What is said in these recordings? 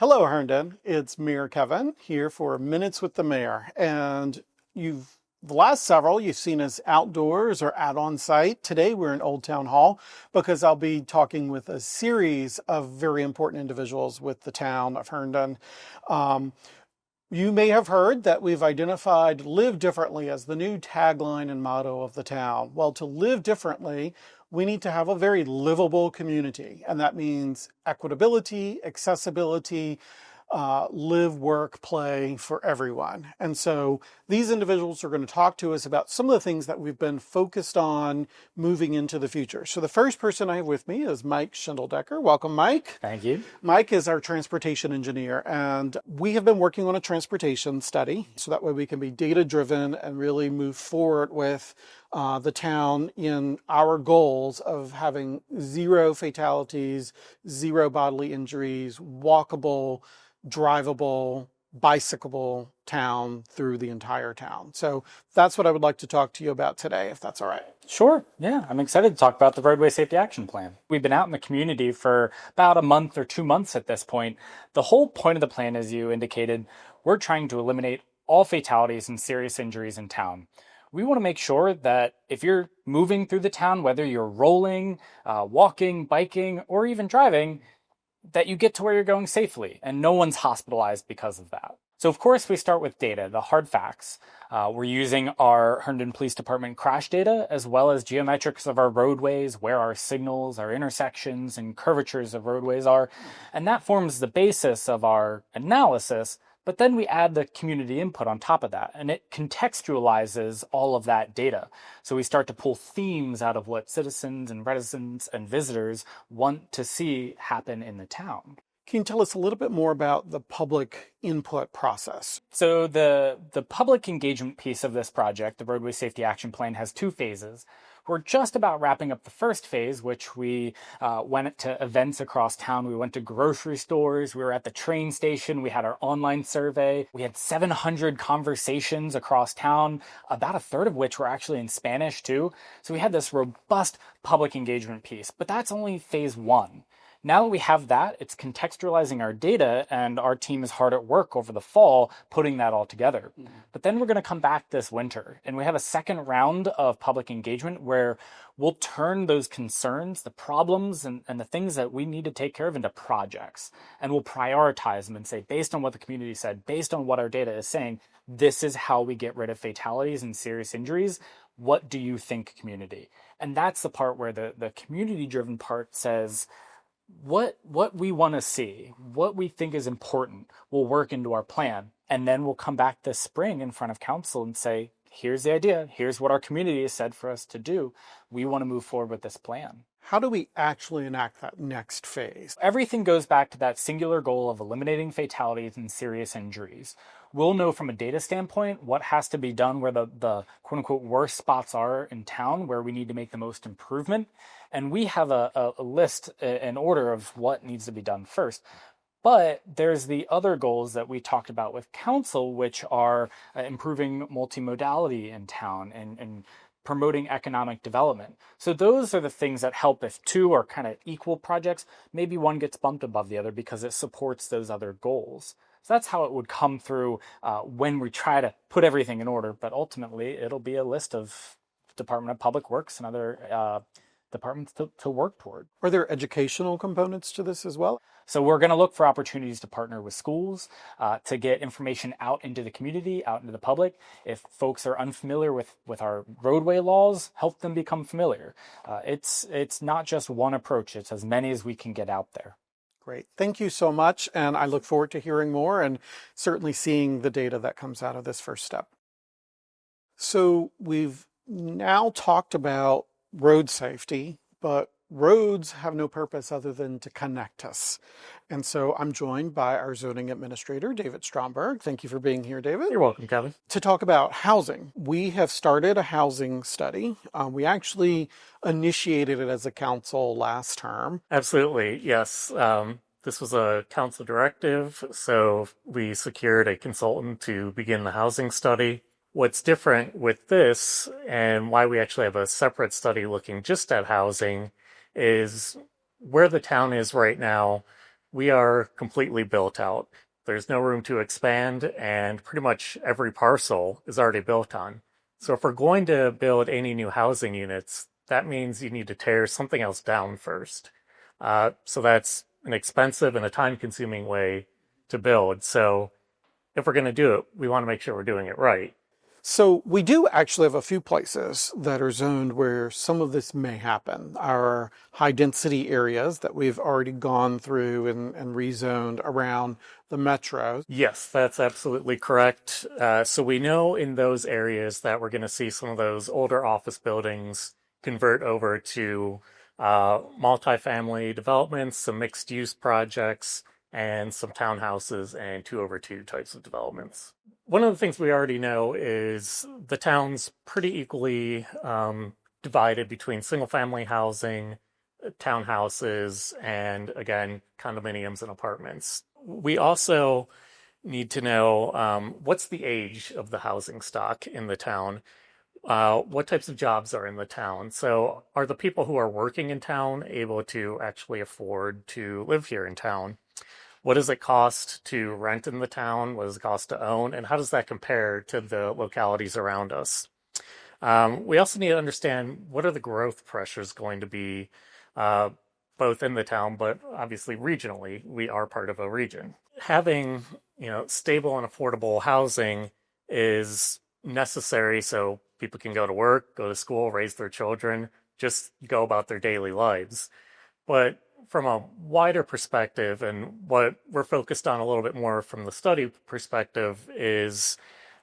Hello, Herndon. It's Mayor Kevin here for Minutes with the Mayor. And the last several, you've seen us outdoors or out on site. Today we're in Old Town Hall because I'll be talking with a series of very important individuals with the town of Herndon. You may have heard that we've identified Live Differently as the new tagline and motto of the town. Well, to live differently, we need to have a very livable community, and that means equitability, accessibility, live, work, play for everyone. And so these individuals are going to talk to us about some of the things that we've been focused on moving into the future. So the first person I have with me is Mike Schindeldecker. Welcome, Mike. Thank you. Mike is our transportation engineer, and we have been working on a transportation study so that way we can be data-driven and really move forward with the town in our goals of having zero fatalities, zero bodily injuries, walkable, drivable, bicycleable town through the entire town. So that's what I would like to talk to you about today, if that's all right. Sure. Yeah, I'm excited to talk about the Roadway Safety Action Plan. We've been out in the community for about a month or 2 months at this point. The whole point of the plan, as you indicated, we're trying to eliminate all fatalities and serious injuries in town. We want to make sure that if you're moving through the town, whether you're rolling, walking, biking, or even driving, that you get to where you're going safely and no one's hospitalized because of that. So of course we start with data, the hard facts. We're using our Herndon Police Department crash data as well as geometrics of our roadways, where our signals, our intersections, and curvatures of roadways are. And that forms the basis of our analysis. But then we add the community input on top of that, and it contextualizes all of that data. So we start to pull themes out of what citizens and residents and visitors want to see happen in the town. Can you tell us a little bit more about the public input process? So the public engagement piece of this project, the Roadway Safety Action Plan, has 2 phases. We're just about wrapping up the first phase, which we went to events across town. We went to grocery stores. We were at the train station. We had our online survey. We had 700 conversations across town, about a third of which were actually in Spanish too. So we had this robust public engagement piece, but that's only phase 1. Now that we have that, it's contextualizing our data, and our team is hard at work over the fall putting that all together. But then we're going to come back this winter, and we have a second round of public engagement where we'll turn those concerns, the problems, and the things that we need to take care of into projects. And we'll prioritize them and say, based on what the community said, based on what our data is saying, this is how we get rid of fatalities and serious injuries. What do you think, community? And that's the part where the community-driven part says, what we want to see, what we think is important, will work into our plan. And then we'll come back this spring in front of council and say, here's the idea. Here's what our community has said for us to do. We want to move forward with this plan. How do we actually enact that next phase? Everything goes back to that singular goal of eliminating fatalities and serious injuries. We'll know from a data standpoint what has to be done, where the quote unquote worst spots are in town, where we need to make the most improvement. And we have a list, an order of what needs to be done first. But there's the other goals that we talked about with council, which are improving multimodality in town and promoting economic development. So those are the things that help if 2 are kind of equal projects, maybe one gets bumped above the other because it supports those other goals. So that's how it would come through when we try to put everything in order. But ultimately, it'll be a list of Department of Public Works and other departments to work toward. Are there educational components to this as well? So we're going to look for opportunities to partner with schools to get information out into the community, out into the public. If folks are unfamiliar with our roadway laws, help them become familiar. It's not just one approach. It's as many as we can get out there. Great. Thank you so much. And I look forward to hearing more and certainly seeing the data that comes out of this first step. So we've now talked about road safety, but roads have no purpose other than to connect us. And so I'm joined by our zoning administrator, David Stromberg. Thank you for being here, David. You're welcome, Kevin. To talk about housing. We have started a housing study. We actually initiated it as a council last term. Absolutely, yes. This was a council directive, so we secured a consultant to begin the housing study. What's different with this, and why we actually have a separate study looking just at housing, is where the town is right now. we are completely built out. There's no room to expand, and pretty much every parcel is already built on. So if we're going to build any new housing units, that means you need to tear something else down first. So that's an expensive and a time-consuming way to build. So if we're going to do it, we want to make sure we're doing it right. So we do actually have a few places that are zoned where some of this may happen. Our high density areas that we've already gone through and rezoned around the metro. Yes, that's absolutely correct. So we know in those areas that we're going to see some of those older office buildings convert over to multifamily developments, some mixed use projects, and some townhouses and 2/2 types of developments. One of the things we already know is the town's pretty equally divided between single family housing, townhouses, and again, condominiums and apartments. We also need to know what's the age of the housing stock in the town. What types of jobs are in the town? So, are the people who are working in town able to actually afford to live here in town? What does it cost to rent in the town? What does it cost to own? And how does that compare to the localities around us? We also need to understand what are the growth pressures going to be both in the town, but obviously regionally. We are part of a region. Having stable and affordable housing is necessary so people can go to work, go to school, raise their children, just go about their daily lives. But from a wider perspective, and what we're focused on a little bit more from the study perspective, is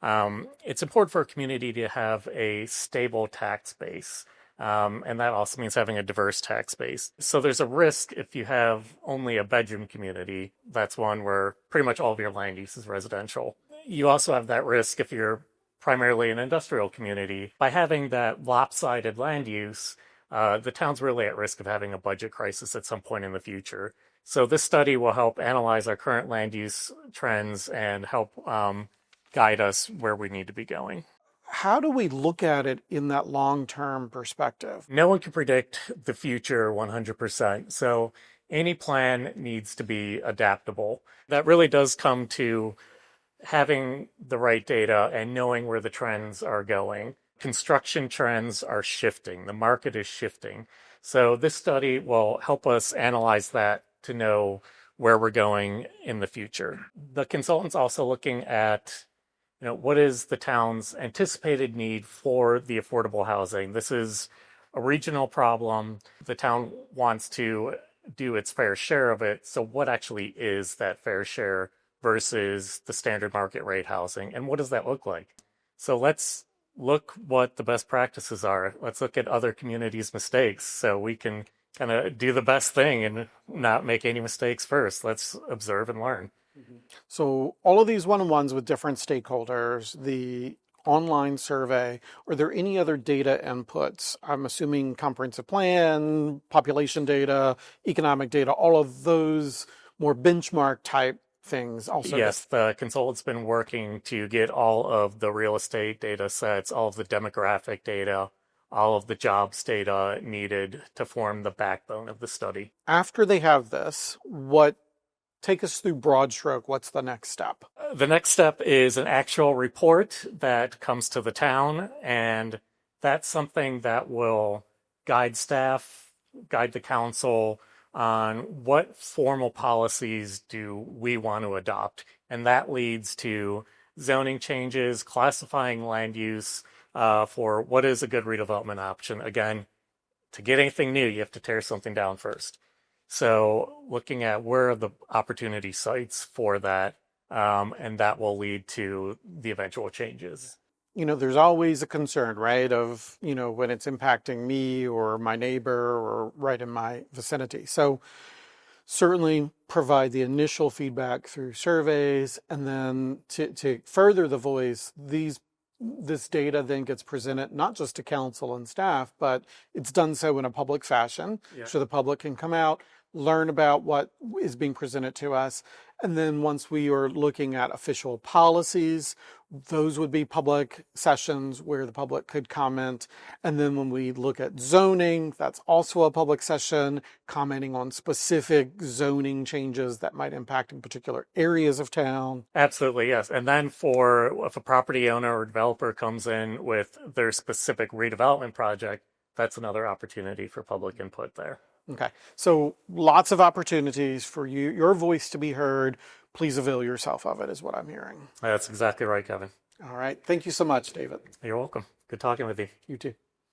it's important for a community to have a stable tax base. And that also means having a diverse tax base. So there's a risk if you have only a bedroom community. That's one where pretty much all of your land use is residential. You also have that risk if you're primarily an industrial community. By having that lopsided land use, the town's really at risk of having a budget crisis at some point in the future. So this study will help analyze our current land use trends and help guide us where we need to be going. How do we look at it in that long-term perspective? No one can predict the future 100%. So any plan needs to be adaptable. That really does come to having the right data and knowing where the trends are going. Construction trends are shifting. The market is shifting. So this study will help us analyze that to know where we're going in the future. The consultant's also looking at what is the town's anticipated need for the affordable housing? This is a regional problem. The town wants to do its fair share of it. So what actually is that fair share versus the standard market rate housing? And what does that look like? So let's look what the best practices are. Let's look at other communities' mistakes so we can kind of do the best thing and not make any mistakes first. Let's observe and learn. So all of these one-on-ones with different stakeholders, the online survey, are there any other data inputs? I'm assuming comprehensive plan, population data, economic data, all of those more benchmark type things also. Yes, the consultant's been working to get all of the real estate data sets, all of the demographic data, all of the jobs data needed to form the backbone of the study. After they have this, take us through broad stroke. What's the next step? The next step is an actual report that comes to the town, and that's something that will guide staff, guide the council on what formal policies do we want to adopt. And that leads to zoning changes, classifying land use for what is a good redevelopment option. Again, to get anything new, you have to tear something down first. So looking at where are the opportunity sites for that, and that will lead to the eventual changes. There's always a concern, right, of, when it's impacting me or my neighbor or right in my vicinity. So certainly provide the initial feedback through surveys, and then to further the voice, this data then gets presented not just to council and staff, but it's done so in a public fashion. Yeah. So the public can come out, learn about what is being presented to us. And then once we are looking at official policies, those would be public sessions where the public could comment. And then when we look at zoning, that's also a public session, commenting on specific zoning changes that might impact in particular areas of town. Absolutely, yes. And then for if a property owner or developer comes in with their specific redevelopment project, that's another opportunity for public input there. Okay, so lots of opportunities for your voice to be heard. Please avail yourself of it, is what I'm hearing. That's exactly right, Kevin. All right, thank you so much, David. You're welcome. Good talking with you. You too.